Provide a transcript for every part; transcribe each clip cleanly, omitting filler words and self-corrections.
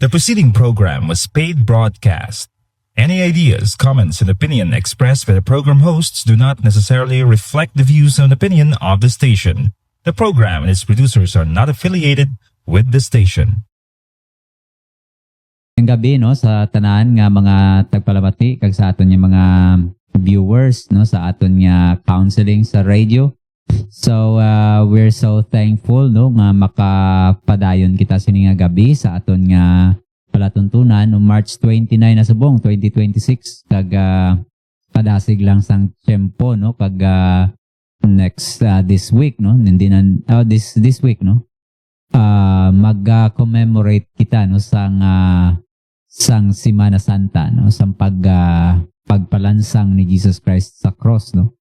The preceding program was paid broadcast. Any ideas, comments, and opinion expressed by the program hosts do not necessarily reflect the views and opinion of the station. The program and its producers are not affiliated with the station. Ang gabi no sa tanan nga mga tagpalamati kag sa aton nga mga viewers no sa aton nga counseling sa radio. So we're so thankful no nga makapadayon kita sini nga gabi sa aton nga palatuntunan no March 29 na subong 2026 kag padasig lang sang tiyempo no kag next this week no hindi na this week no mag-commemorate kita no sang Semana Santa no sang pagpalansang ni Jesus Christ sa cross no.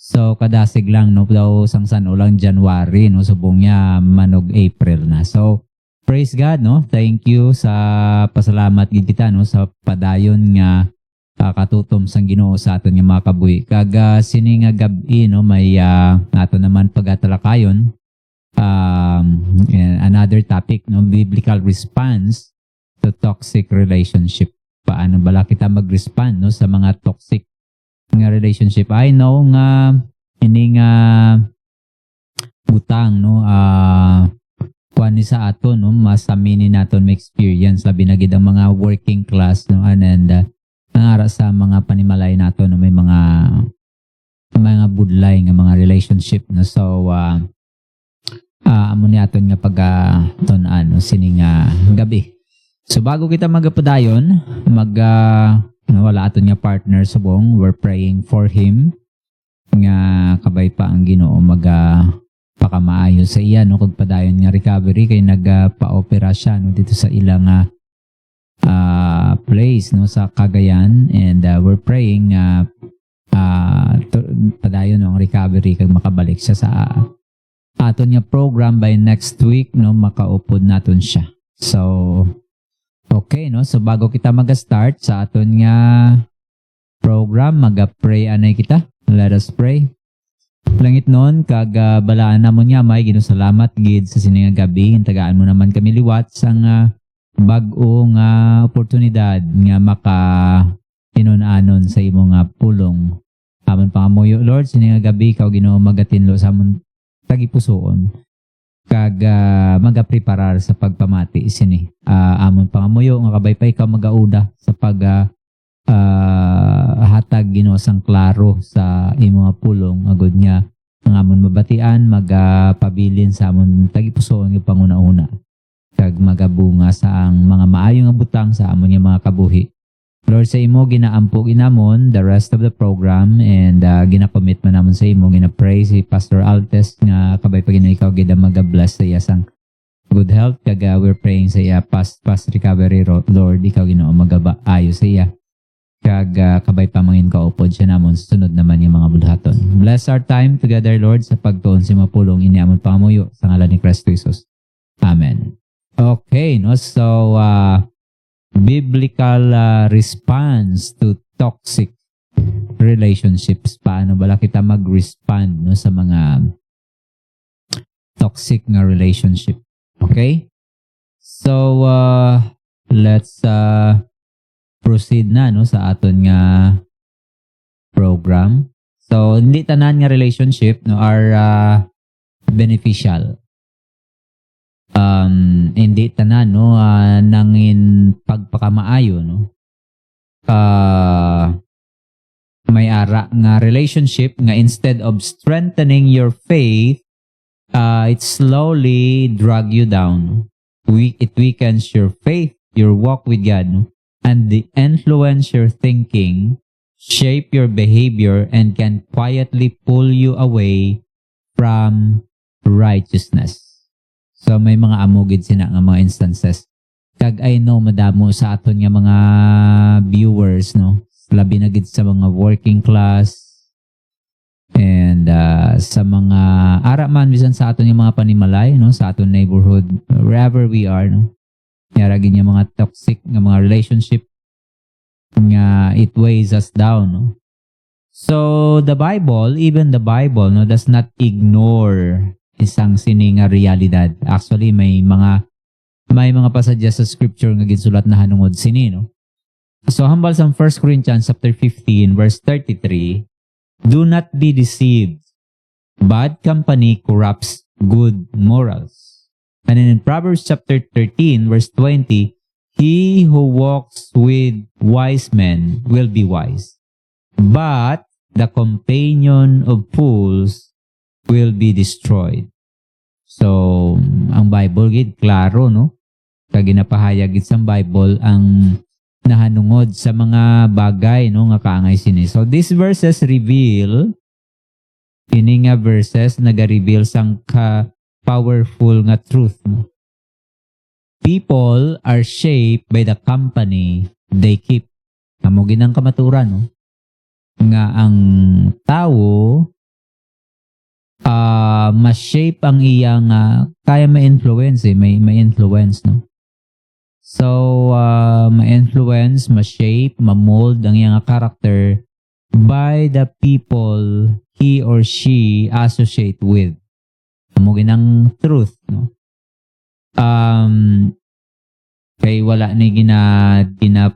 So kadasig lang no daw sang ulang January no subong niya manog April na. So praise God no. Thank you sa pasalamat gid kita no sa padayon nga katutom sang Ginoo sa aton nga mga kabuhi. Kag sini nga gabi no may nato naman pagatalakayon another topic no biblical response to toxic relationship. Paano bala kita mag-respond no sa mga toxic nga relationship? I know nga ini nga butang no kuan ni sa ato no masamini naton may experience labi na gid ang mga working class no and nangara sa mga panimalay nato no may mga budlay nga mga relationship no. So amo ni aton nga pagtun-an no sining gabi. So bago kita magapadayon wala aton nga partner subong, we're praying for him nga kabay pa ang Ginoo pakamaayo sa iya no kag padayon nga recovery kay nagpa-opera siya no dito sa ilang place no sa Cagayan and we're praying padayon no, ang recovery kag makabalik siya sa aton nga program by next week no makaupod naton siya. So okay no, so bago kita mag-start sa aton nga program, mag-pray anay kita. Let us pray. Langit nun, kag balaan na mo niya, may ginusalamat gid sa sining gabi. Tagaan mo naman kami liwat sang bag-o nga oportunidad nga maka-inon-anon sa imo nga pulong. Amon pangamuyo, Lord, sining gabi, ikaw Ginoo magatinlo sa amon tagipusoon. Kag magapreparar sa pagpamati sini. Amon pangamuyo nga kabay pa ikaw magauda sa hatag Ginoo sang klaro sa imo nga pulong agud niya ang amon mabatian magapabilin sa amon tagipusoon nga panguna-una kag magabunga sa ang mga maayo nga butang sa amon nga mga kabuhi. Lord, sa imo ginaampo ginamon the rest of the program and gina-commit man namon sa imo, gina-pray si Pastor Altes nga kabay pa Ginoo ikaw gid mag-bless sa iya sang good health kag we're praying sa iya fast recovery Lord, ikaw Ginoo magabaayo sa iya kag kabay pa mangin kaupod siya namon sunod naman yung mga budhaton. Bless our time together Lord sa pagtuon si mapulong ini amon pangamuyo sa ngalan ni Kristo Jesus. Amen. Okay no, so biblical response to toxic relationships. Paano bala kita mag-respond no sa mga toxic nga relationship? Okay? So let's proceed na no sa aton nga program. So hindi tanan nga relationship no are beneficial. Hindi tanan no nangin pagpakamaayo no may ara nga relationship nga instead of strengthening your faith it slowly drag you down. It weakens your faith, your walk with God no? And influence your thinking, shape your behavior, and can quietly pull you away from righteousness. So may mga amugid sina nga mga instances. Kag I know madamo sa aton nga mga viewers no. Labi na gid sa mga working class and sa mga ara man bisan sa aton nga mga panimalay no sa aton neighborhood wherever we are no. Yara gid nga mga toxic nga mga relationship nga it weighs us down no. So the Bible, even the Bible no does not ignore isang sining realidad. Actually, may mga may mga pasadya sa scripture nga ginsulat na hanungod sini, no? So hambal sa 1 Corinthians chapter 15 verse 33, do not be deceived. Bad company corrupts good morals. And in Proverbs chapter 13 verse 20, he who walks with wise men will be wise, but the companion of fools will be destroyed. So, ang Bible gid klaro, no? Kag ginapahayag gid sa Bible ang nahanungod sa mga bagay, no, nga kaangay sini. So these verses reveal, ini nga verses naga-reveal sang powerful nga truth, no? People are shaped by the company they keep. Amo ginang kamaturan, no? Nga ang tao ma-shape ang iyang kaya ma-influence, may influence, no? So, ma-influence, ma-shape, ma-mold ang iyang character by the people he or she associate with. Amo ginang truth, no? Kay wala ni gina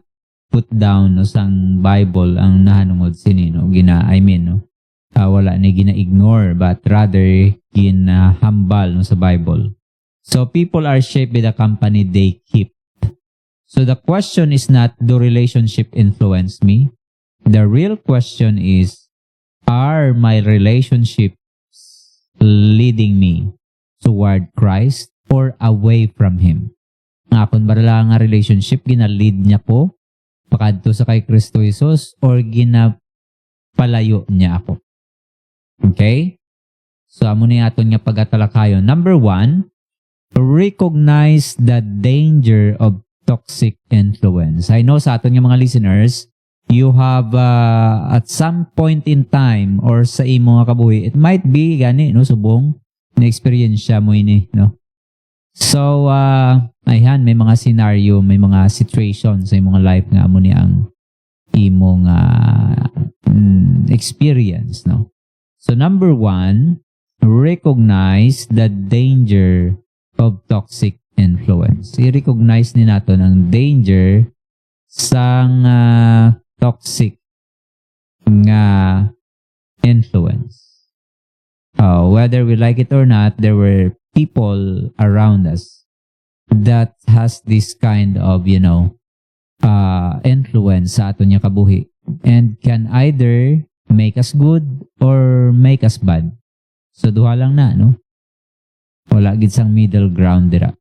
put down, no, sang Bible ang nahanungod sini, no? Wala ni gina-ignore, but rather ginahambal, no, sa Bible. So, people are shaped by the company they keep. So the question is not, do relationship influence me? The real question is, are my relationships leading me toward Christ or away from Him? Nga kung barala nga relationship, gina-lead niya ko pakadto sa kay Kristo Jesus or ginapalayo niya ako? Okay? So amo ni aton nga pagatalakayon. Number 1, recognize the danger of toxic influence. I know sa aton nga mga listeners, you have at some point in time or sa imo nga kabuhi, it might be gani, no, subong na experience mo ini, no? So ayan, may mga scenario, may mga situation sa imong life nga amo ni ang imong experience, no? So number 1, recognize the danger of toxic influence. I-recognize ni nato ang danger sang toxic nga influence. Whether we like it or not, there were people around us that has this kind of, influence sa aton nga kabuhi and can either make us good or make us bad. So duha lang na, no? Wala gid sang middle ground dira.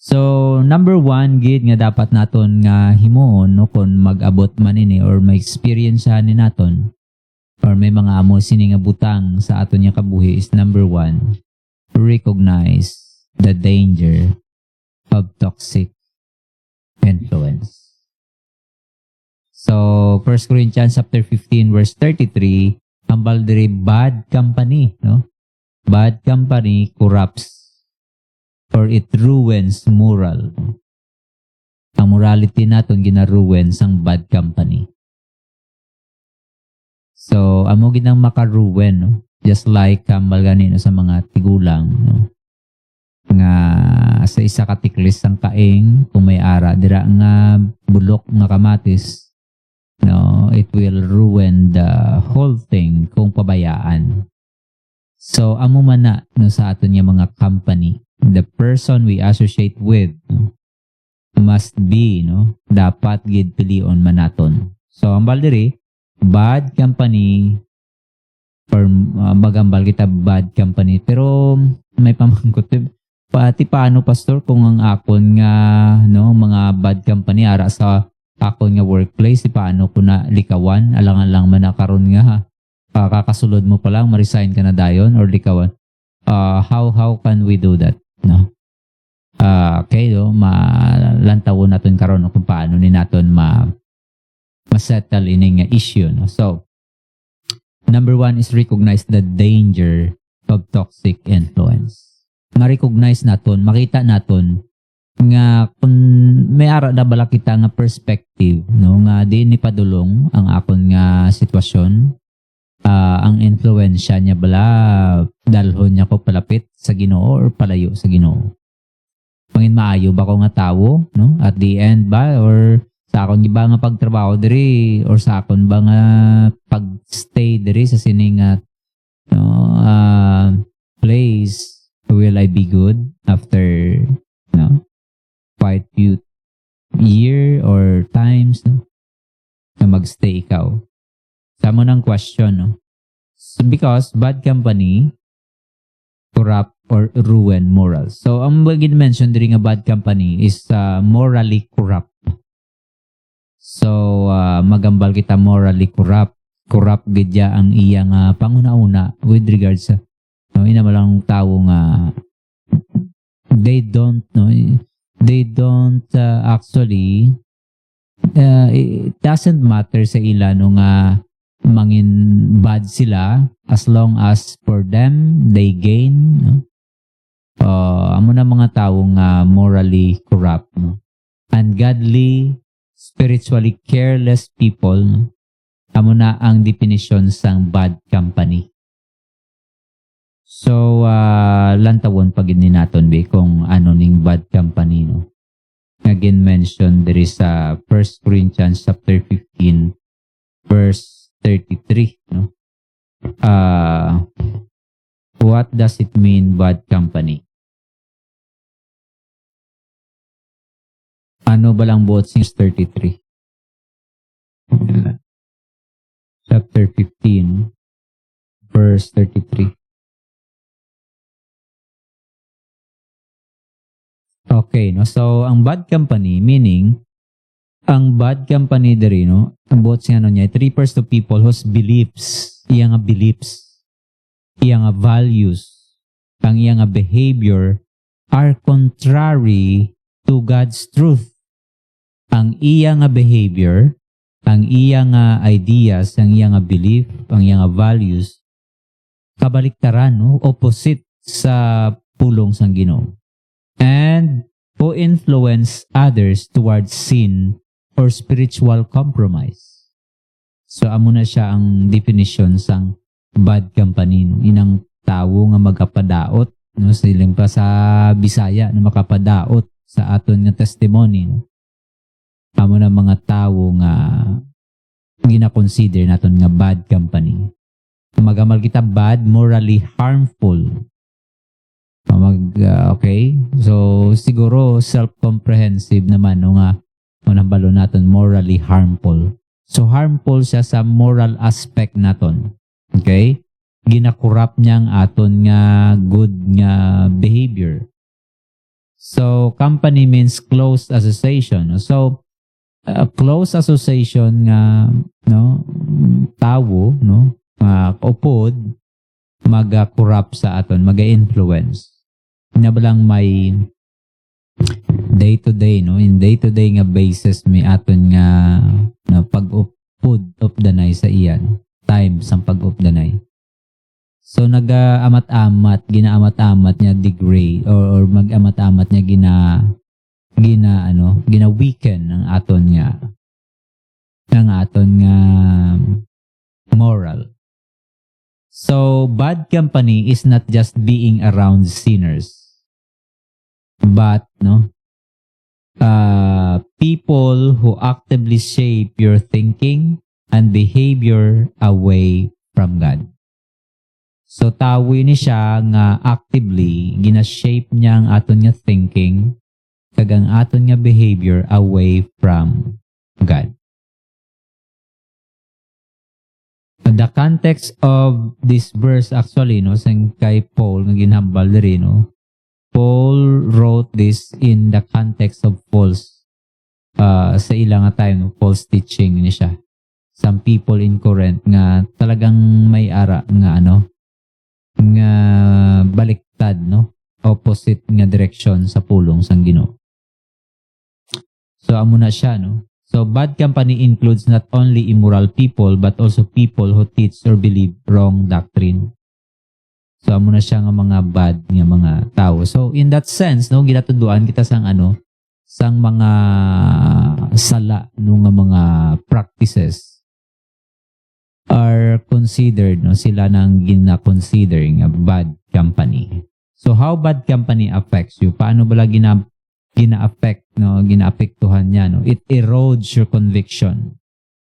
So number 1 gid nga dapat naton nga himuon, no, kung mag-abot man ini or may experience ni naton or may mga amo sini nga butang sa aton nga kabuhi is number 1, recognize the danger of toxic influence. So 1 Corinthians chapter 15 verse 33, hambal diri bad company, no? Bad company corrupts or it ruins moral. Ang morality naton gina-ruin sang bad company. So amo ginang maka-ruin, no? Just like kambal ganino sa mga tigulang, no? Nga sa isa ka tiklis sang kaing kung may ara dira nga bulok nga kamatis, no, it will ruin the whole thing kung pabayaan. So amo man na, no, sa aton nga mga company, the person we associate with, no, must be, no, dapat gid pilion man naton. So ang baldiri bad company or magambal kita bad company, pero may pamangkot pati paano, pastor, kung ang akon nga, no, mga bad company ara sa akon nga workplace, paano ko na likawan alang-alang man na karon nga kakasulod mo pa lang ma-resign ka na dayon or likawan. How can we do that, no? Okay, no, malantawon naton karon, no, kung paano ni naton ma-settle ini nga issue, no? So number 1 is recognize the danger of toxic influence. Ma-recognize naton, makita naton nga kung may ara na bala kita nga perspective, no, nga di ni padulong ang akon nga sitwasyon, ang influensya niya bala dalhon niya ko palapit sa Ginoo or palayo sa Ginoo. Mangin maayo ba ko nga tawo, no? At the end ba or sa akon ba nga pagtrabaho diri or sa akon ba nga pagstay diri sa sining no, place, will I be good after no quite few year or times no na magstay ikaw? Samo ng question, no? So, because bad company corrupt or ruin morals. So ang mention diri nga bad company is morally corrupt. So magambal kita morally corrupt. Corrupt gidya ang iyang panguna-una with regards sa no, ina malang tawo nga they don't actually it doesn't matter sa ila no nga mangin bad sila as long as for them they gain, no? Amo na mga tawo nga morally corrupt, no? Ungodly, spiritually careless people, no? Amo na ang definition sang bad company. So lantawon pag ni naton be kung ano ning bad company, no? Again mentioned there is 1 Corinthians chapter 15 verse 33, no? What does it mean bad company? Ano ba lang buot since 33? Chapter 15 verse 33. Okay, no? So ang bad company meaning ang bad company diri, no? Ang buot siya niya, it refers to people whose beliefs, iyang values, ang iyang behavior are contrary to God's truth. Ang iyang behavior, ang iyang ideas, ang iyang belief, ang iyang values, kabaliktaran, no? Opposite sa pulong sang Ginoo. And who influence others towards sin or spiritual compromise. So amo na siya ang definition sang bad company, no? Inang tawo nga magapadaot, no? Silang pa sa Bisaya na makapadaot sa aton nga testimony, no? Amo na mga tawo nga gina-consider naton nga bad company. Magamal kita bad, morally harmful. Okay? So siguro self-comprehensive naman no nga nabalo naton morally harmful. So harmful siya sa moral aspect naton. Okay? Ginakorrupt niya ang aton nga good nga behavior. So company means close association. So close association nga no tawo no kaupod maga-corrupt sa aton, maga-influence. Nabalang may day-to-day, no? In day-to-day nga basis may aton nga no, pag-upod updanay sa iyan. Time sa pag-updanay. So nag-amat-amat, ginaamat-amat niya degrade or mag-amat-amat niya gina-weaken ang aton nga moral. So, bad company is not just being around sinners, but people who actively shape your thinking and behavior away from God. So, tawi ni siya nga actively gina-shape niya ang aton nga thinking kag ang aton nga behavior away from God. The context of this verse actually sang kay Paul nga ginhambal diri Paul wrote this in the context of false sa ilang time false teaching ni siya. Some people in Corinth nga talagang may ara nga nga baliktad opposite nga direction sa pulong sang Ginoo. So amo na siya So bad company includes not only immoral people but also people who teach or believe wrong doctrine. So amo na siya nga mga bad nga mga tao. So in that sense, ginatuduan kita sang sang mga sala nga mga practices are considered sila nang gina-consider nga bad company. So how bad company affects you? Paano ba gina-affect, no, gina-apektuhan niya, no. It erodes your conviction.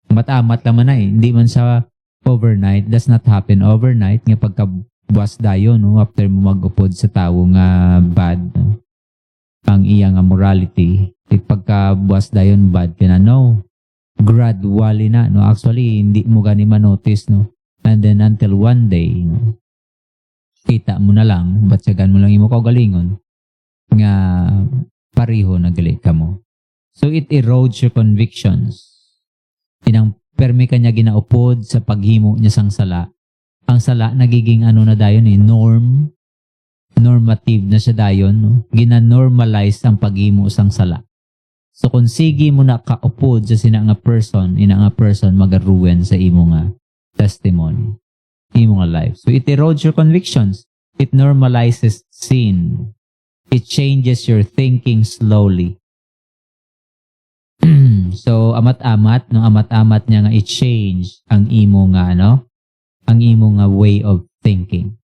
Matamat naman na eh. Hindi man sa overnight, does not happen overnight nga pagkabuwas dayon, no, after mo mag-upod sa tao nga bad, no, ang iya nga morality. Pagkabuwas dayon bad ka na, no, gradually na, no, actually hindi mo gani ma-notice, no, and then until one day, no, kita mo na lang, batsagan mo lang imo kaugalingon nga pareho na gali ka mo. So it erodes your convictions. Inang permi kanya ginaupod sa paghimo niya sang sala. Ang sala nagiging ano na dayon eh, normative na siya dayon, no? Gina-normalize ang paghimo sang sala. So kung sige mo na kaupod sa ina nga person magaruwen sa imo nga testimony, imo nga life. So it erodes your convictions. It normalizes sin. It changes your thinking slowly. So amat-amat niya nga i-change ang imo nga ang imo nga way of thinking.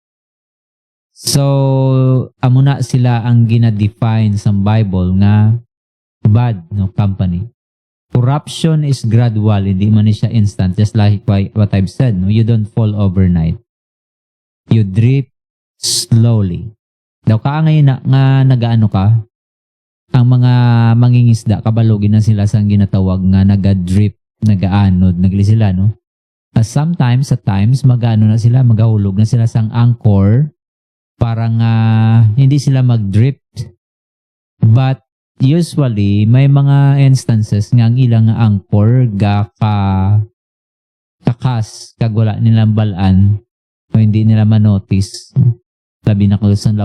So amo na sila ang gina-define sa Bible nga bad, no, company. Corruption is gradual, hindi man siya instant, just like what I've said, no, you don't fall overnight. You drip slowly. Daw ka ngayon nga nagaano ka, ang mga mangingisda, kabalogin na sila sa ginatawag nga naga-drip, nagaanod, nagli sila, no? Sometimes, at times, mag-ano na sila, magahulog na sila sa anchor, parang hindi sila mag-drip. But usually, may mga instances nga ang ilang anchor kakas, kag wala nilang balaan, o hindi nila manotice. Labi na ko sa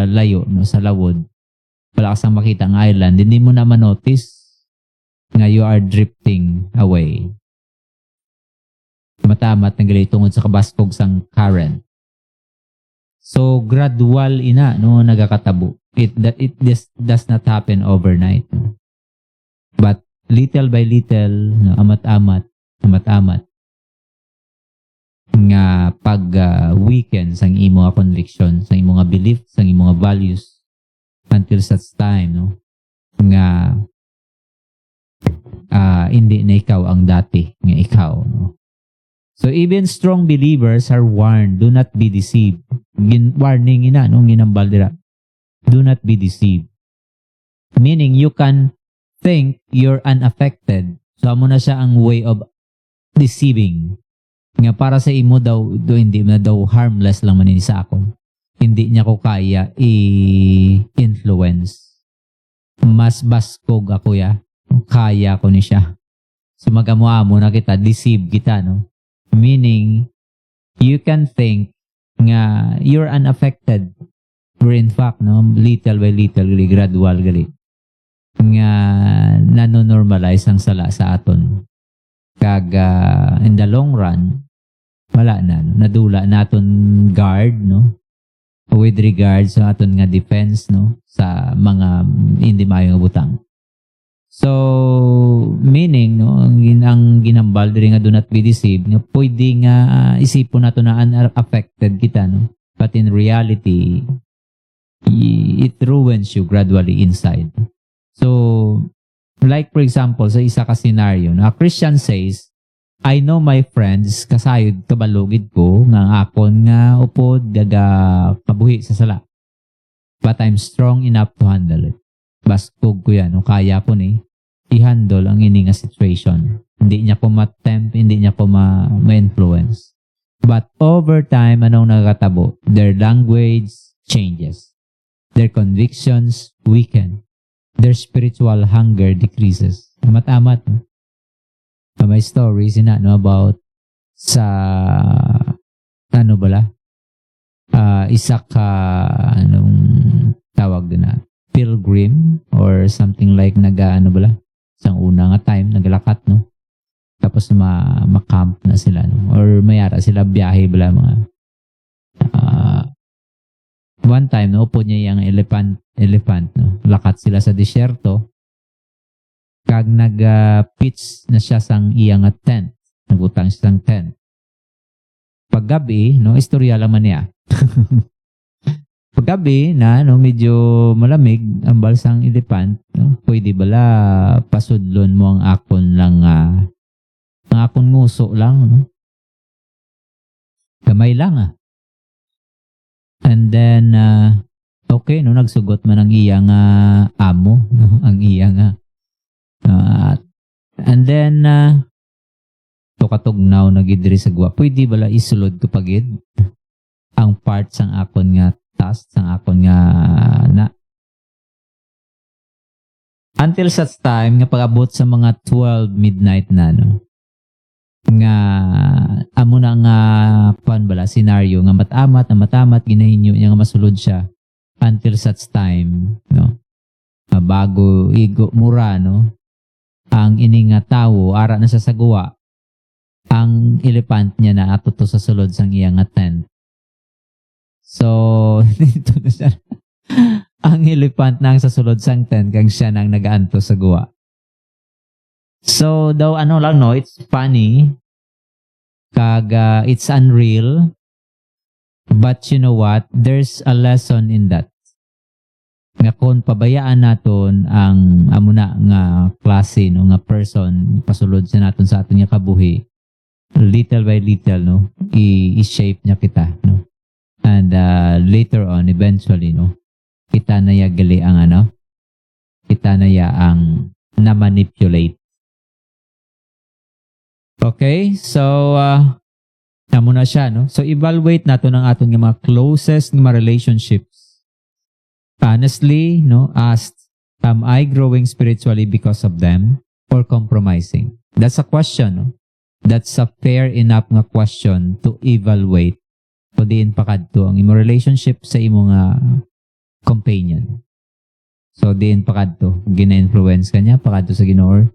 layo, no, sa lawod. Wala kasang makita ang island, hindi mo na manotice nga you are drifting away. Matamat na gali tungod sa kabaskog sang current. So gradual ina, no, nagakatabo. It does not happen overnight. No? But little by little, no, amat-amat nga pag weaken sang imo nga conviction, sang imo nga belief, sang imo nga values, until such time, no, nga hindi na ikaw ang dati nga ikaw, no. So even strong believers are warned, do not be deceived. Warning ina, no, ginambal dira. Do not be deceived. Meaning you can think you're unaffected. So amo na siya ang way of deceiving. Nga para sa imo daw, hindi na daw harmless lang man ini sa akon. Hindi niya ko kaya i-influence. Mas baskog ako ya. Kaya ko ni siya. So mag-amo-amo na kita, deceive kita, no? Meaning, you can think nga you're unaffected. Or in fact, no, little by little, gradual gali. Nga nanonormalize ang sala sa aton. Kag in the long run, wala na. Nadula naton guard, no? With regards sa aton nga defense, no, sa mga hindi maayo nga butang. So meaning, no, ang ginambal diri nga do not be deceived, nga pwede nga isipon nato na unaffected kita, no, but in reality it ruins you gradually inside. So like for example sa isa ka scenario, no, a Christian says, I know my friends, kasayod kabalugid ko, nga akon nga upod, gaga kabuhi sa sala. But I'm strong enough to handle it. Baskog ko yan, no? Kaya ko ni i-handle ang ini nga situation. Hindi niya ko ma-tempt, hindi niya ko ma-influence. But over time, anong nakatabo? Their language changes. Their convictions weaken. Their spiritual hunger decreases. Amat-amat, no? May stories na, no, about sa isa ka anong tawag din na pilgrim or something like isang una nga time naglakad, no, tapos ma-camp na sila, no, or mayara sila biyahe bala mga one time, no, upo niya yung elephant, no, lakat sila sa disyerto. Kag nag-pitch na siya sang iyang tent. Nagutang siya sang tent. Paggabi, no, istorya lang man niya. Paggabi na no, medyo malamig ang balsang ilipant, no, pwede bala pasudlon mo ang akon lang ang akon nguso lang, no? Gamay lang. And then okay no, nagsugot man ang iyang amo, no, ang iyang and then to katugnaw na gid diri sa gwa, pwede bala isulod ko pagid ang parts sang akon nga task sang akon nga na until such time nga pag-abot sa mga 12 midnight na no, nga amo na nga pan bala scenario nga matamat ginahinyo niya nga masulod siya until such time no, bago igo mura no ang ining nga tawo ara na sa sagwa, ang elephant niya na atuto sa sulod sang iyang nga tent. So dito na siya ang elephant nang sa sulod sang tent kang siya nang nagaanto sa guwa. So daw ano lang no, it's funny kag it's unreal, but you know what, there's a lesson in that. Nga kung pabayaan naton ang amuna nga klase no nga person pasulod sa naton sa aton nga kabuhi, little by little no i-shape niya kita no, and later on eventually no kita na ya gali ang ano, kita na ya ang na manipulate. Okay, so amo na siya no, so evaluate naton ang aton nga mga closest nga relationships. Honestly, no, asked, am I growing spiritually because of them or compromising? That's a question, no? That's a fair enough nga question to evaluate o diin pakadto ang imo relationship sa imo nga companion. So diin pakadto, gina-influence kanya pakadto sa Ginoo or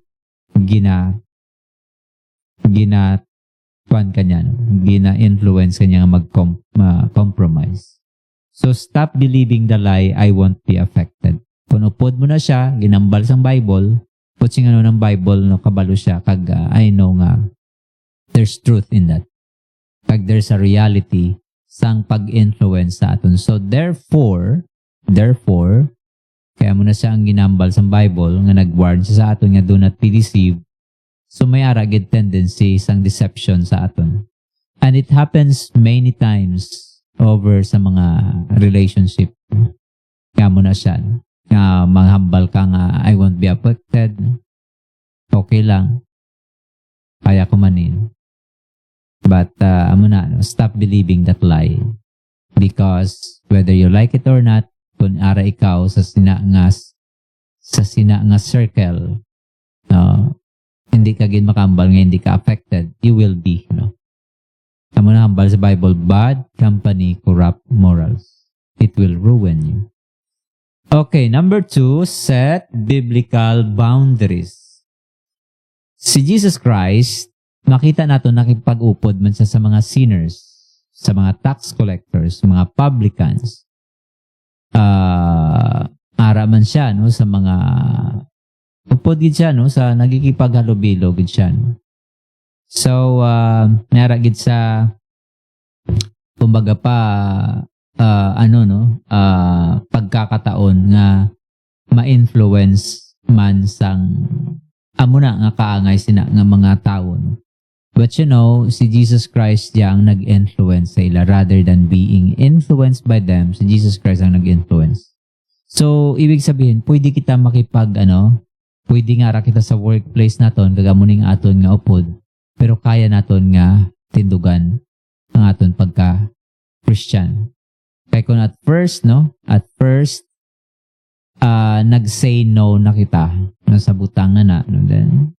gina kanya, no? Gina-influence kanya nga mag-compromise. So stop believing the lie, I won't be affected. Kung upod mo na siya, ginambal sang Bible, putsing ano ng Bible, no, kabalo siya, kag I know nga, there's truth in that. Kag there's a reality sang pag-influence sa aton. So therefore, kaya mo na siya ang ginambal sang Bible, nga nag-warn siya sa aton nga do not be deceived. So may aragid tendency sang deception sa aton. And it happens many times over sa mga relationship. Kaya mo na siya. Manghambal ka nga, I won't be affected. Okay lang. Kaya ko manin. But, amo na, stop believing that lie. Because, whether you like it or not, kung ara ikaw sa sina nga circle, hindi ka gin makambal nga hindi ka affected, you will be, no? Tama na hambal sa Bible, bad company corrupt morals. It will ruin you. Okay, number 2, set biblical boundaries. Si Jesus Christ, makita nato nakipag-upod man siya sa mga sinners, sa mga tax collectors, mga publicans. Ara man siya no sa mga upod gid siya no sa nagikipaghalubilo gid siya. No? So, naragid sa kumbaga pa pagkakataon nga ma-influence man sang amo na nga kaangay sina nga mga tawo. No? But you know, si Jesus Christ yang nag-influence sa ila rather than being influenced by them. Si Jesus Christ ang nag-influence. So, ibig sabihin, pwede kita pwede nga ra kita sa workplace naton kagamuning aton nga upod. Pero kaya naton nga tindugan ang aton pagka-Christian. Kaya kung at first, nag-say no na kita sa butangan na. No, then,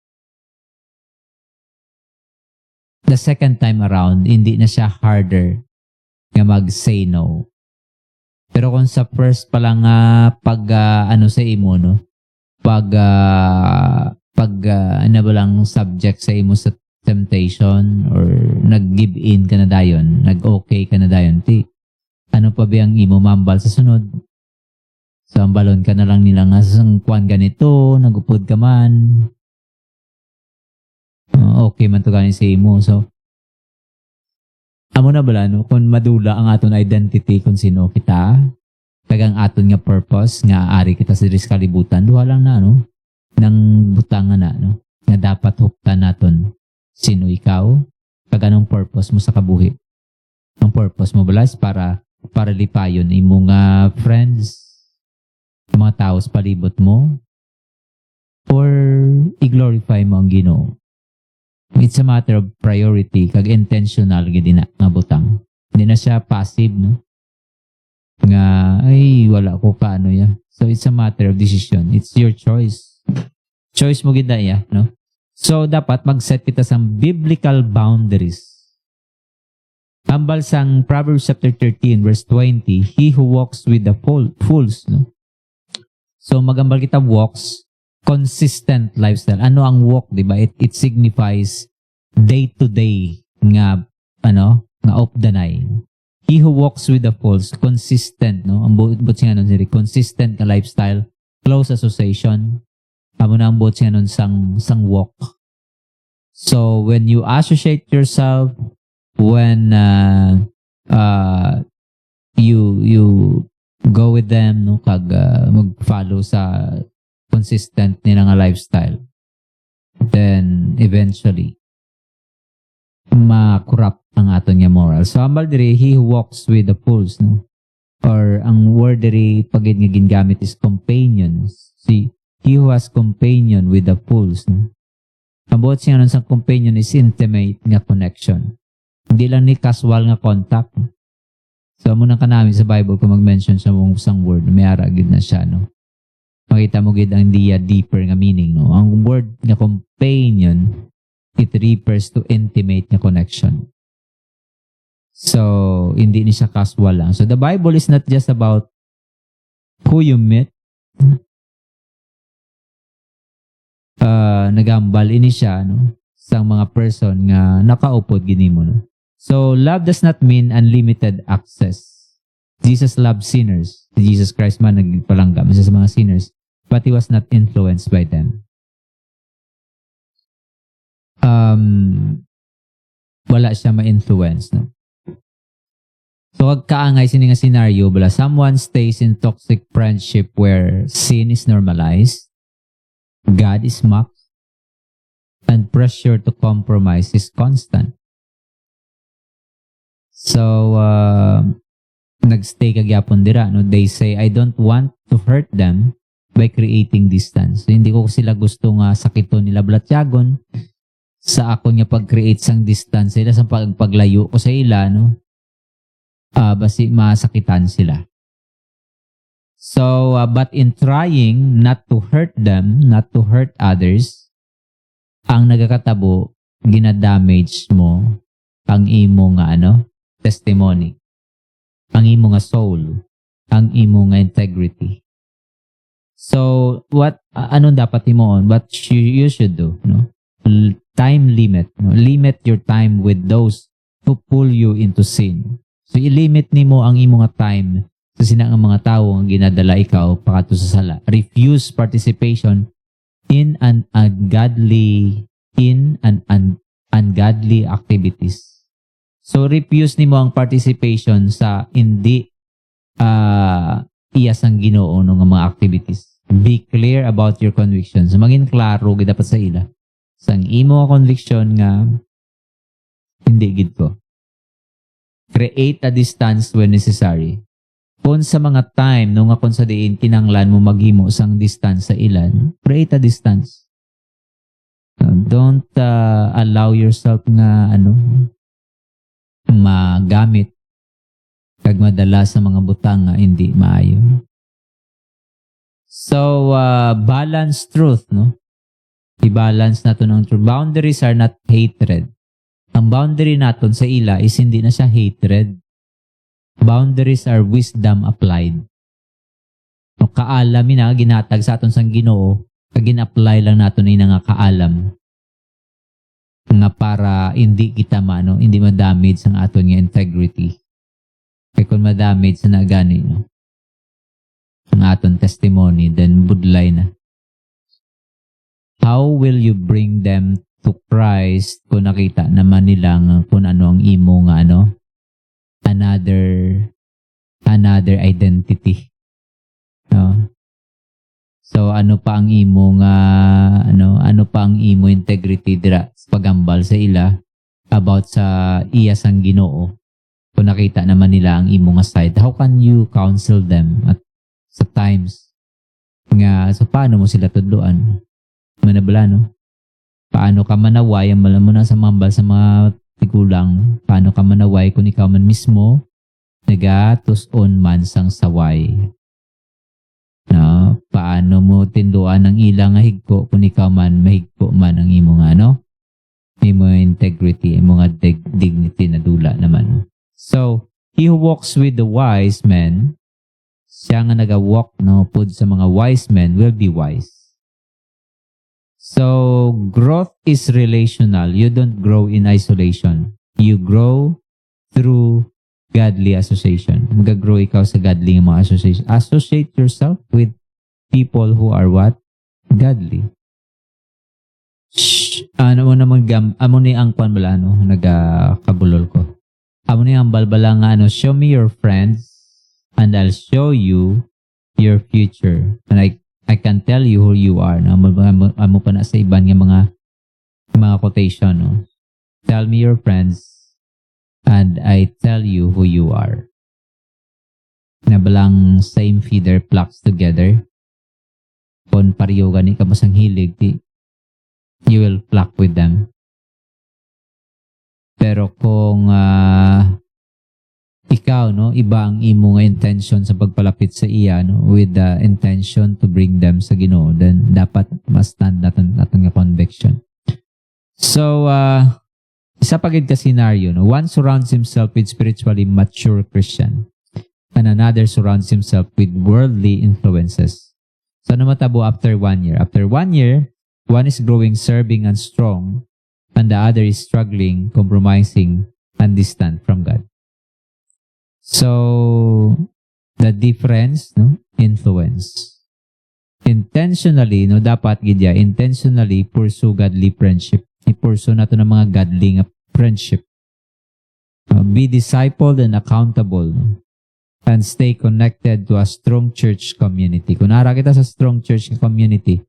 the second time around, hindi na siya harder nga mag-say no. Pero kung sa first pa lang sa imo, no? Subject sa imo sa temptation or nag-give in ka na dayon, nag-okay ka na dayon, ano pa ba ang imo mambal sa sunod? So, ang balon ka na lang nila nga sa kuwan ganito, nagupod ka man. Okay man to ganin sa imo. So, amo na bala, no? Kung madula ang aton identity kung sino kita, Kagang aton nga purpose nga ari kita sa diri sa kalibutan duha lang na nang butangan na nga dapat huptan naton sino ikaw kag anong purpose mo sa kabuhi. Ang purpose mo balas para lipayon imong friends, mga tao sa palibot mo, or i-glorify mo ang Ginoo. It's a matter of priority kag intentional gid na nga butang. Hindi na siya passive nga ay wala ko kaano ya. So it's a matter of decision. It's your choice. Choice mo gid na ya, So dapat mag-set kita sa biblical boundaries. Ambal sang Proverbs chapter 13 verse 20, he who walks with the fools, So magambal kita walks, consistent lifestyle. Ano ang walk, di ba? It signifies day to day nga of the night. He who walks with the fools, consistent, Ang buot siya nun siri, consistent ka lifestyle, close association. Amo na ang buot siya nun sang walk. So when you associate yourself, when you go with them, kag mag-follow sa consistent nila nga lifestyle, then eventually ma-corrupt ang aton nga moral. So ambal diri, he who walks with the fools, or ang word diri pagid nga gingamit is companions. See, he who has companion with the fools, ang buot siya nun sa companion is intimate nga connection. Hindi lang ni casual nga contact. So muna ka namin sa Bible kung mag-mention sa mong isang word, may aragid na siya, Makita mo gid ang deeper nga meaning, Ang word nga companion, it refers to intimate nga connection. So hindi ni siya casual lang. So the Bible is not just about who you meet. Nagambal ini siya sa mga person nga nakaupod gini mo. So love does not mean unlimited access. Jesus loved sinners. Jesus Christ man nagpalanggam sa mga sinners, but he was not influenced by them. Wala siya ma-influence, So wag kaangay sini nga scenario bala someone stays in toxic friendship where sin is normalized, God is mocked, and pressure to compromise is constant. So nagstay kagyapon dira, They say, I don't want to hurt them by creating distance. So, hindi ko sila gusto nga sakiton nila blatyagon sa ako nga pag-create sang distance sila sa paglayo ko sa ila, basi masakitan sila. So, but in trying not to hurt them, not to hurt others, ang nagakatabo, ginadamage mo ang imo nga testimony, ang imo nga soul, ang imo nga integrity. So, anong dapat imoon? What you should do, Time limit, Limit your time with those who pull you into sin. So, i-limit nimo ang imo nga time sa sinang mga tao ang ginadala ikaw pakato sa sala. Refuse participation in ungodly activities. So refuse nimo ang participation sa hindi iyas ang Ginoo nga mga activities. Be clear about your convictions. Maging klaro gid dapat sa ila. Sang imo nga conviction nga hindi gid ko. Create a distance when necessary. Kung sa mga time nga kung sa diin kinanglan mo maghimo sang distance sa ilan, create a distance. Don't allow yourself nga magamit kag madala sa mga butang nga hindi maayo. So balance truth, I-balance nato ng truth. Boundaries are not hatred. Ang boundary naton sa ila is hindi na siya hatred. Boundaries are wisdom applied. Kaalam na ginatag sa aton sang Ginoo, kag gin-apply lang naton ina nga kaalam nga para hindi kita hindi ma-damage ang aton nga integrity. Kaya kung ma-damage na gani ang aton testimony, then budlay na. How will you bring them to Christ kung nakita naman nila kung ano ang imo nga another identity. No? So ano pa ang imo nga ano pa ang imo integrity dira sa pagambal sa ila about sa iya sang Ginoo? Kung nakita naman nila ang imo nga side, how can you counsel them at sa times nga so paano mo sila tudloan? Manabala, no? Paano ka manaway ang malam mo na sa mambal sa mga tigulang? Paano ka manaway kung ikaw man mismo nagatuson man sang saway? No, paano mo tinduan ang ilang nga higko kung ikaw man mahigko man ang imo nga imo integrity, imo nga dignity na dula naman. So, he who walks with the wise men, siya nga naga-walk pud sa mga wise men will be wise. So, growth is relational. You don't grow in isolation. You grow through godly association. Mag-grow ikaw sa godly nga mga association. Associate yourself with people who are what? Godly. Ano mo naman amo ni ang kwan bala nagakabulol ko. Amo ni ang balbala nga show me your friends and I'll show you your future. And I can tell you who you are. Amo pa na sa iban nga mga quotation, no? Tell me your friends and I tell you who you are. Nabalang same feeder flocks together. Kung pariyo gani ka masang hilig, you will flock with them. Pero kung ikaw, iba ang imo nga intention sa pagpalapit sa iya, with the intention to bring them sa Ginoo, then dapat ma-stand natin nga conviction. So, isa pa gid ka scenario, one surrounds himself with spiritually mature Christian and another surrounds himself with worldly influences. So, ano matabo after 1 year? After 1 year, one is growing, serving, and strong, and the other is struggling, compromising, and distant from God. So, the difference, influence. Intentionally, dapat gidya, intentionally pursue godly friendship. I-pursue nato ng mga godly nga friendship. Be discipled and accountable, and stay connected to a strong church community. Kung nara kita sa strong church community,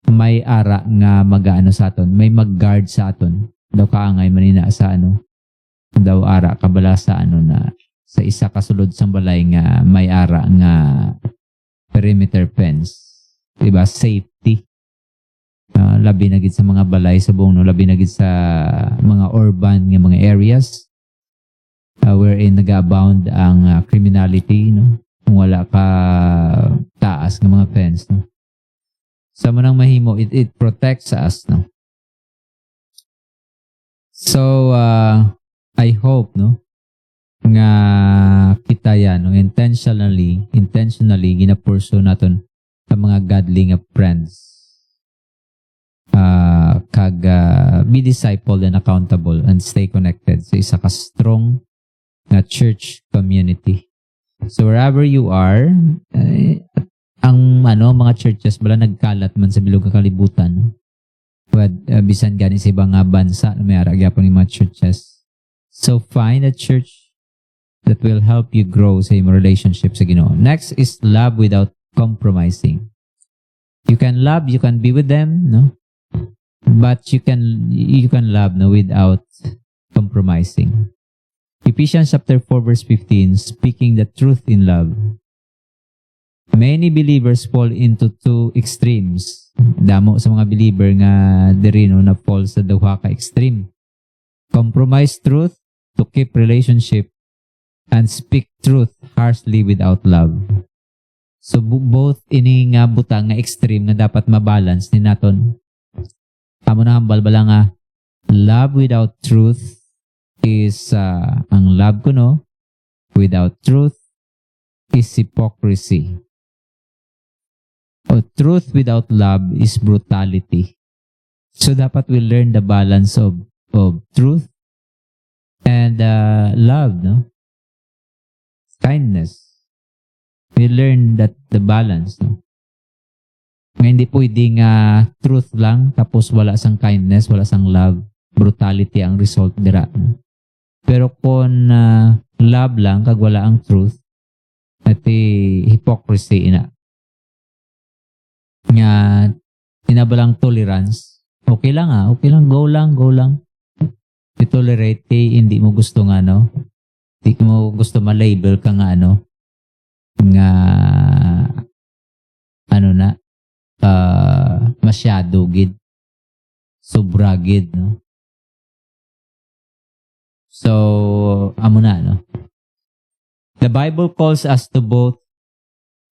may ara nga mag-ano sa aton, may mag-guard sa aton. Daw kaangay manina sa daw ara kabala sa na sa isa kasulod sang balay nga may ara nga perimeter fence. Diba? Safety. Labi na gid sa mga balay sa buong labi na gid sa mga urban nga mga areas wherein nag-abound ang criminality, kung wala ka taas ng mga fence, sa manang mahimo, it protects us, So, I hope, nga kita yan, intentionally, ginapurso naton ang mga godly nga friends. Be discipled and accountable and stay connected sa isa ka strong nga church community. So, wherever you are, ang mga churches bala nagkalat man sa bilog kalibutan. Bisan gani sa ibang bansa may ara gyapon ng mga churches. So find a church that will help you grow sa imong relationship sa Ginoo. Next is love without compromising. You can love, you can be with them, but you can love without compromising. Ephesians chapter 4 verse 15, speaking the truth in love. Many believers fall into two extremes. Damo sa mga believer nga diri na fall sa duha ka extreme. Compromise truth to keep relationship and speak truth harshly without love. So both ini nga butang nga extreme nga dapat mabalance ni naton. Amo na hambal bala nga love without truth is ang love kuno without truth is hypocrisy. Truth without love is brutality. So dapat we learn the balance of truth and love, kindness. We learn that the balance. Nga hindi pwedeng truth lang tapos wala sang kindness, wala sang love. Brutality ang result dira. Pero kung love lang kag wala ang truth, ati hypocrisy ina. nga tinabalang tolerance. Okay lang okay lang, go lang. I-tolerate hindi mo gusto nga hindi mo gusto ma-label ka nga nga masyado gid, sobra gid So amo na The Bible calls us to both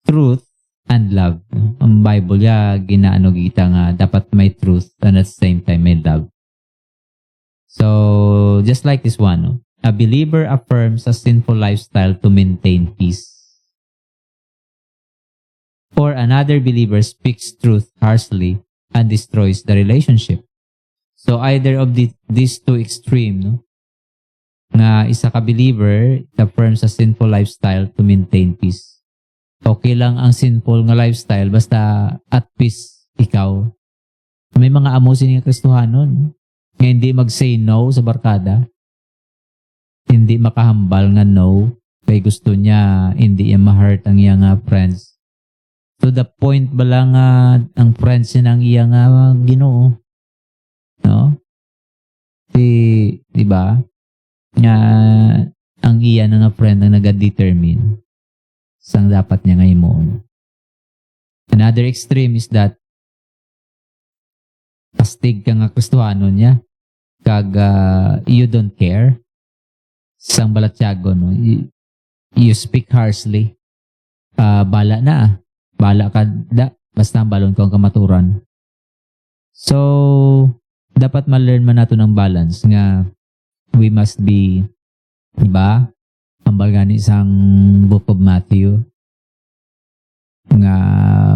truth and love. Ang Bible gita nga dapat may truth and at the same time may love. So just like this one, a believer affirms a sinful lifestyle to maintain peace. Or another believer speaks truth harshly and destroys the relationship. So either of these two extreme, na isa ka believer affirms a sinful lifestyle to maintain peace. Okay lang ang sinful nga lifestyle basta at peace ikaw. May mga amusin ng Kristohanon nga hindi mag-say no sa barkada. Hindi makahambal nga no kay gusto niya hindi ma-hurt ang iyang friends. To the point ba lang ang friends niya ng iyang Ginoo? No? Di ba? Nga ang iya na nga friend ang nag-determine sang dapat niya nga imoon. Another extreme is that pastig ka nga Kristohano niya kag you don't care sang balatyago you speak harshly bala ka basta balon ko ang kamaturan. So dapat ma-learn man nato ng balance nga we must be, diba? Ambal gani isang book of Matthew. Nga,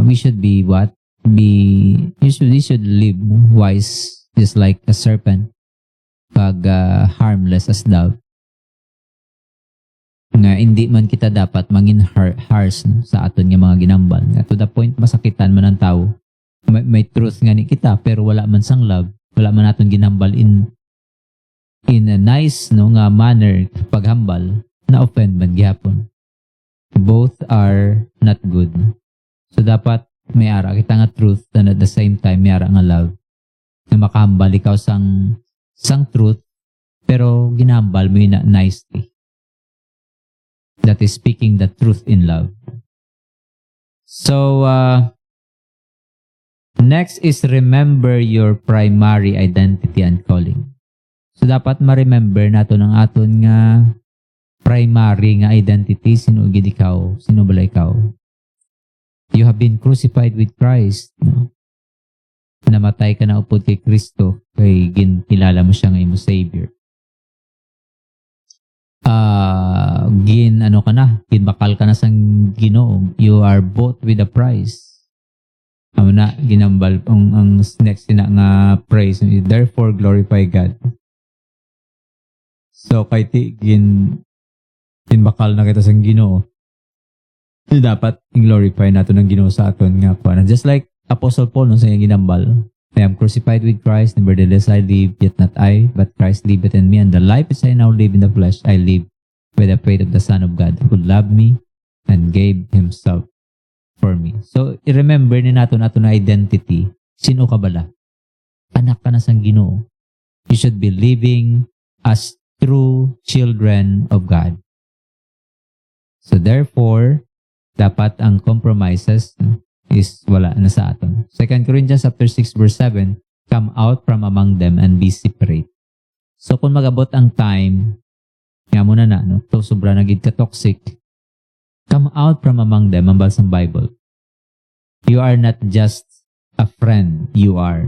we should be what? We should live wise just like a serpent. Pag harmless as dove. Nga, hindi man kita dapat mangin harsh sa aton nga mga ginambal. Nga, to the point, masakitan man ang tao. May truth nga ni kita, pero wala man sang love. Wala man naton ginambal in a nice nga manner paghambal na offend man gyapon. Both are not good. So dapat may ara kita nga truth and at the same time may ara nga love. Na makahambal ikaw sang truth pero ginambal mo na nicely. That is speaking the truth in love. So next is remember your primary identity and calling. So, dapat ma-remember nato ng aton nga primary nga identity. Sino gid ikaw? Sino bala ikaw? You have been crucified with Christ. No? Namatay ka na upod kay Kristo. Kay kilala mo siya nga imo Savior. Ginbakal ka na sang Ginoo. You are bought with a price. Ginambal ang next na nga praise. Therefore, glorify God. So, kay ginbakal na kita sa Ginoo. Dapat glorify nato ng Ginoo sa aton nga kuan. Just like Apostle Paul sa iyang ginambal. I am crucified with Christ, nevertheless I live, yet not I, but Christ liveth in me, and the life which I now live in the flesh, I live by the faith of the Son of God, who loved me and gave Himself for me. So, i-remember ni nato na identity. Sino ka bala? Anak ka na sang Ginoo. You should be living as true children of God. So therefore, dapat ang compromises is wala na sa aton. 2 Corinthians chapter 6 verse 7, come out from among them and be separate. So kung magabot ang time, nga muna to sobra na gid ka toxic, come out from among them, ang basang Bible. You are not just a friend, you are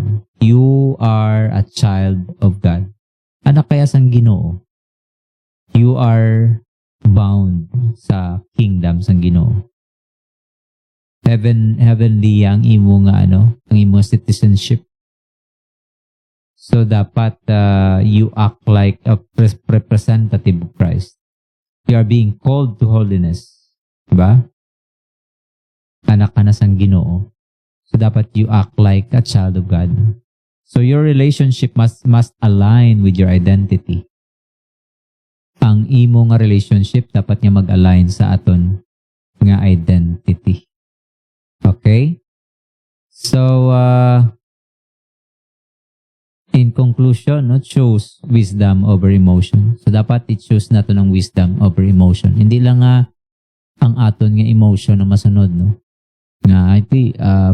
a child of God. Anak kaya sang Ginoo. You are bound sa kingdom sang Ginoo. Heavenly ang imo nga ang imo citizenship. So dapat you act like a representative of Christ. You are being called to holiness. Diba? Anak ka na sang Ginoo. So dapat you act like a child of God. So your relationship must align with your identity. Ang imo nga relationship dapat nga mag-align sa aton nga identity. Okay? So, in conclusion, no, choose wisdom over emotion. So, dapat i-choose nato ng wisdom over emotion. Hindi lang nga ang aton nga emotion na masunod, no? Nga,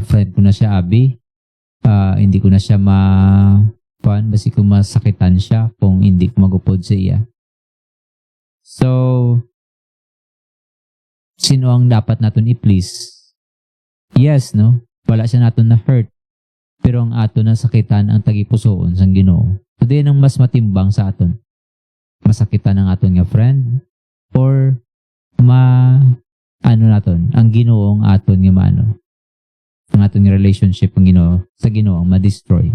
friend ko na siya, Abi. Hindi ko na siya basi ko masakitan siya kung hindi ko magupod sa iya. So, sino ang dapat naton i-please? Yes, no? Wala siya naton na hurt. Pero ang aton na sakitan ang tagipusoon sang Ginoo. So, di nang mas matimbang sa aton. Masakitan ang aton nga friend or naton, ang Ginoo ang aton nga ang aton nga relationship ang Ginoo sa Ginoo ang ma-destroy.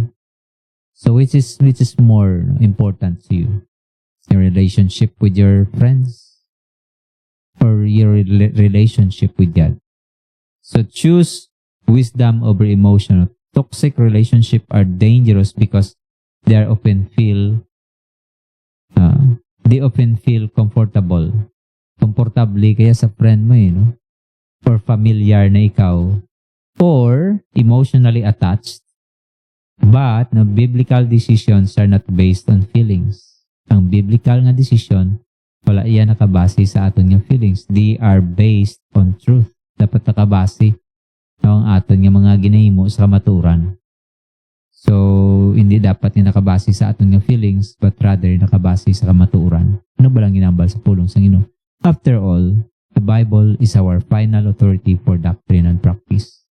So which is more important to you? Your relationship with your friends or your relationship with God? So choose wisdom over emotion. Toxic relationships are dangerous because they often feel comfortably kaya sa friend mo no? Or familiar na ikaw or emotionally attached. But no, biblical decisions are not based on feelings. Ang biblical nga decision, wala iyan nakabase sa aton nga feelings. They are based on truth. Dapat nakabase ang aton nga mga ginahimo sa kamaturan. So, hindi dapat nga nakabase sa aton nga feelings, but rather nakabase sa kamaturan. Ano ba lang ginambal sa pulong sa Ginoo? After all, the Bible is our final authority for doctrine and practice.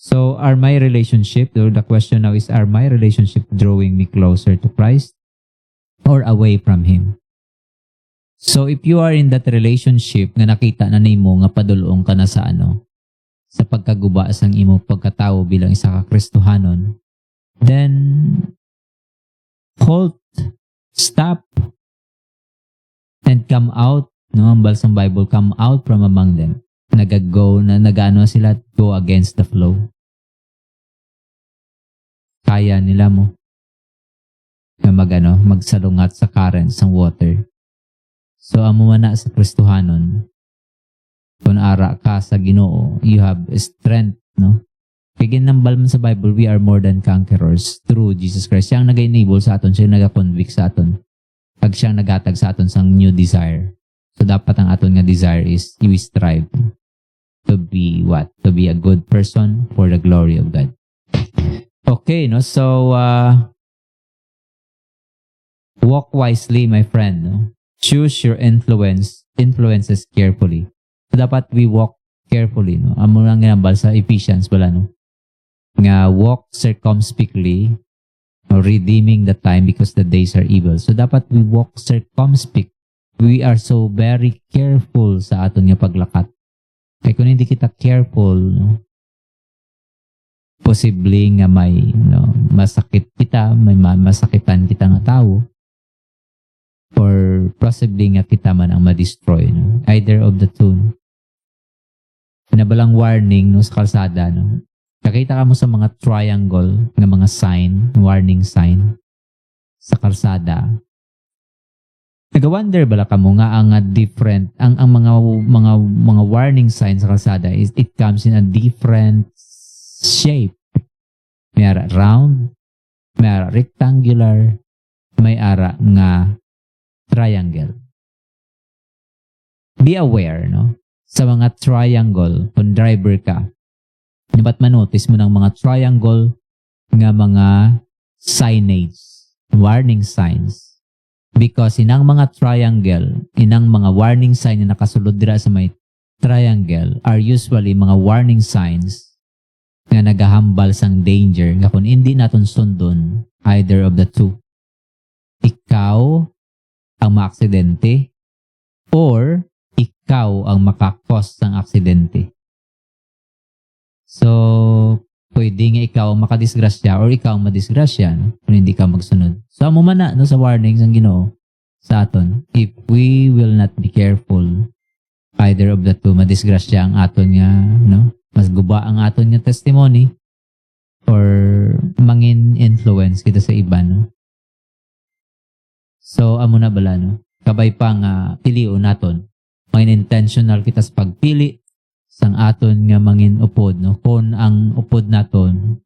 So, the question now is, are my relationship drawing me closer to Christ or away from Him? So, if you are in that relationship nga nakita na nimo nga padulong ka na sa sa pagkaguba sang imo pagkatao bilang isa ka Kristohanon, then halt, stop, and come out, no? Ang balsang Bible, come out from among them. Sila, go against the flow. Kaya nila mo na magsalungat sa currents ng water. So, amo man na sa Kristohanon, kung ara ka sa Ginoo, you have strength, no? Kaya ginambal man sa Bible, we are more than conquerors through Jesus Christ. Siya ang nag-enable sa aton, siya ang nag-convict sa aton. Pag siyang nagatag sa aton sang new desire. So, dapat ang aton nga desire is, we strive to be what? To be a good person for the glory of God. Okay, no? So, walk wisely, my friend. No? Choose your influences carefully. So, dapat we walk carefully. No? Amo lang ginambal sa Ephesians wala, no? Nga walk circumspectly, no? Redeeming the time because the days are evil. So, dapat we walk circumspect. We are so very careful sa aton nga paglakat. Kaya kung hindi kita careful, no? Posible nga may masakit kita, may masakitan kita nga tao, or possibly nga kita man ang ma-destroy. No? Either of the two. Nabalang warning no, sa kalsada. No? Kakita ka mo sa mga triangle nga mga sign, warning sign sa kalsada. Nag-wonder bala ka mo nga ang different, ang mga warning signs sa kalsada is it comes in a different shape. May ara round, may ara rectangular, may ara nga triangle. Be aware, no? Sa mga triangle, kung driver ka, dapat manotice mo ng mga triangle nga mga signage, warning signs. Because inang mga triangle, inang mga warning sign na nakasulod dira sa may triangle are usually mga warning signs nga nagahambal sang danger nga kung hindi naton sundon either of the two. Ikaw ang maaksidente or ikaw ang makakos ng aksidente. So, pwede nga ikaw ang makadisgrasya or ikaw ang madisgrasya no? Kung hindi ka magsunod. So, amo man na no, sa warnings ang Ginoo sa aton. If we will not be careful, either of the two, madisgrasya ang aton nga, no? Mas guba ang aton nga testimony or mangin influence kita sa iba, no? So, amo na bala, no? Kabay pa nga pilion naton. Mangin intentional kita sa pagpili sang aton nga mangin upod no kon ang upod naton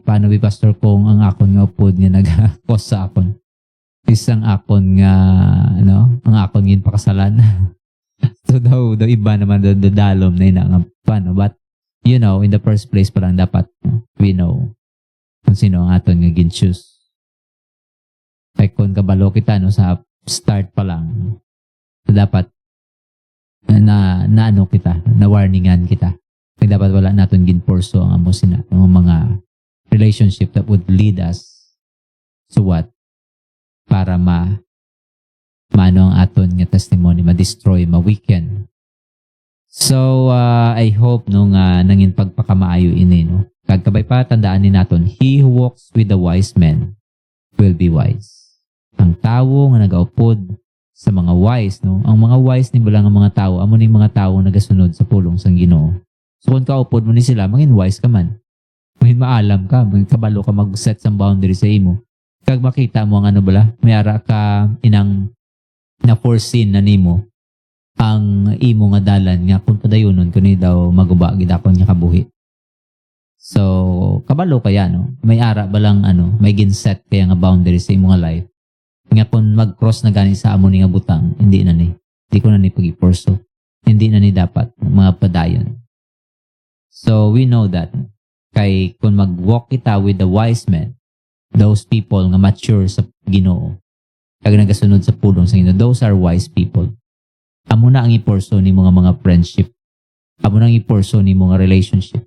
paano bi pastor kung ang akon nga upod nga nag-cause sa akon isang akon nga ang akon ngin pakasalan. So daw iba naman the dalom na ina nga paano, but in the first place pa lang dapat we know kung sino ang aton nga gin-choose. Kay kung kabalo kita sa start pa lang, dapat na kita, na warningan kita. Kaya dapat wala naton ginporso ang amo sina, ang mga relationship that would lead us to what? Para maano ang aton nga testimony, ma-destroy, ma-weaken. So, I hope nangin pagpakamaayo ini, no? Kagkabay pa, tandaan ni naton, he who walks with the wise men will be wise. Ang tawo nga nagaupod sa mga wise, no? Ang mga wise ni lang ang mga tao, amo ni mga tao nagasunod sa pulong sang Ginoo. So kung kaupod mo ni sila, mangin wise ka man. Mangin maalam ka, mangin kabalo ka mag-set some boundary sa imo. Kag makita mo ang may ara ka inang na-foreseen na nimo ang imo nga dalan nga kung padayonon kuno daw maguba gid akon nga kabuhi. So kabalo kaya no, may ara ba lang may gin-set kaya nga boundary sa imo nga life. Nga kung mag-cross na gani sa amo ni nga butang, hindi ko na ni pag-iporso. Hindi na ni dapat mga padayon. So we know that kay kung mag-walk kita with the wise men, those people nga mature sa Ginoo, kag nagasunod sa pulong sa Ginoo, those are wise people. Amo na ang iporso ni mga friendship. Amo na ang iporso ni mga relationship.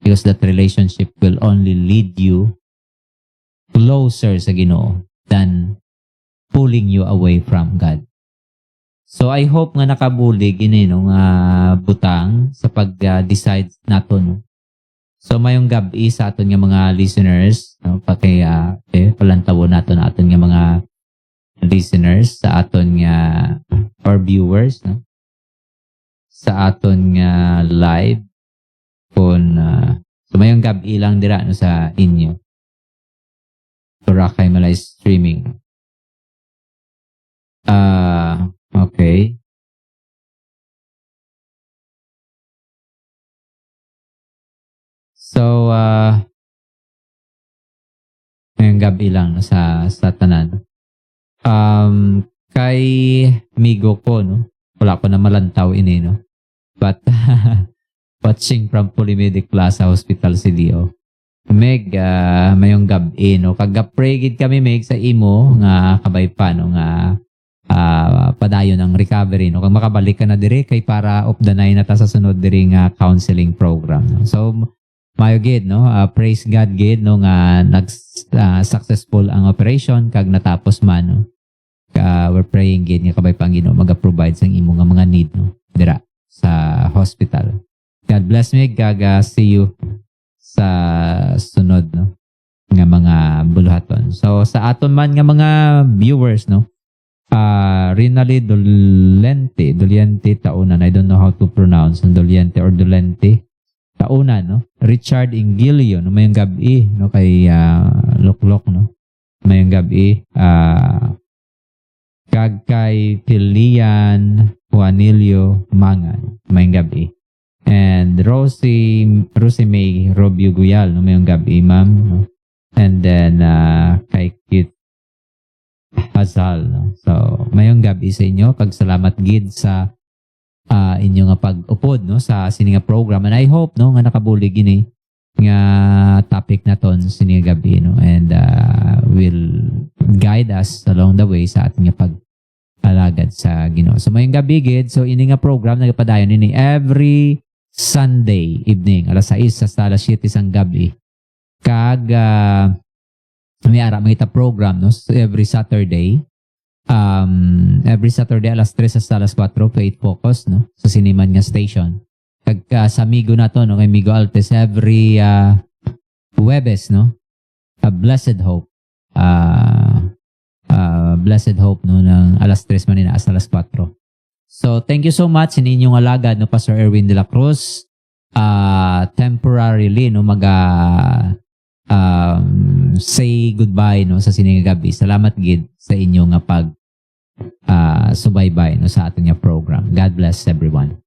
Because that relationship will only lead you closer sa Ginoo than pulling you away from God. So I hope nga nakabulig nga butang sa pag-decide naton. So mayong gabi sa aton nga mga listeners, palantawo naton nga mga listeners sa aton nga or viewers sa aton nga live so mayong gabi lang dira sa inyo. Turakay malay streaming. Okay. So, ngayong gabi lang sa tanan. Kay migo ko, no? Wala ko na malantaw ini, no? But, watching from Polymedic Plaza Hospital CDO. Meg, mayong gabi, no? Kag-pray gid kami, Meg, sa imo, nga kabay pa, no? Nga, padayon ang recovery, no? Kung makabalik ka na diri kay para off the night na ta sa sunod diri nga counseling program, no? So mayo gid, no? Praise God gid, no, nga successful ang operation kag natapos man, no? We're praying gid nga kabay pang Ginoo maga-provide sang imo nga mga need, no, dira sa hospital. God bless me, kag see you sa sunod, no, nga mga buluhaton. So sa aton man nga mga viewers, no, Rinaldi Doliente Taunan. I don't know how to pronounce Doliente or Dolente Taunan, no? Richard Ingilio, no? Mayong gabi, no? Kay Loklok, no? Mayong gabi. Kag kay Pilian Juanilio Mangan. Mayong gabi. And Rosie May Robio Guyal, no? Mayong gabi, ma'am, no? And then kay Kit Hazal, no? So mayong gabi sa inyo, kag salamat gid sa inyo nga pag-upod, no, sa sini nga program, and I hope, no, nga nakabulig gini nga topic naton sini nga gabi, no, and will guide us along the way sa ating nga pag-alagad sa Ginoo. So mayong gabi gid, so ini nga program nagapadayon ini every Sunday evening alas 6 sa alas 7 sang gabi, kag may ara mangita program, no, every Saturday alas 3 sa alas 4 Faith Focus, no, sa Siniman nga station. Kag sa Migo na to, no, kay Migo Altes every Huwebes, no, Blessed Hope no, ng alas 3 manina sa alas 4. So thank you so much inyong alagad, no, Pastor Erwin de la Cruz. Temporarily, no, say goodbye, no, sa sining gabi. Salamat gid sa inyo nga pag subaybay, no, sa ating nga program. God bless everyone.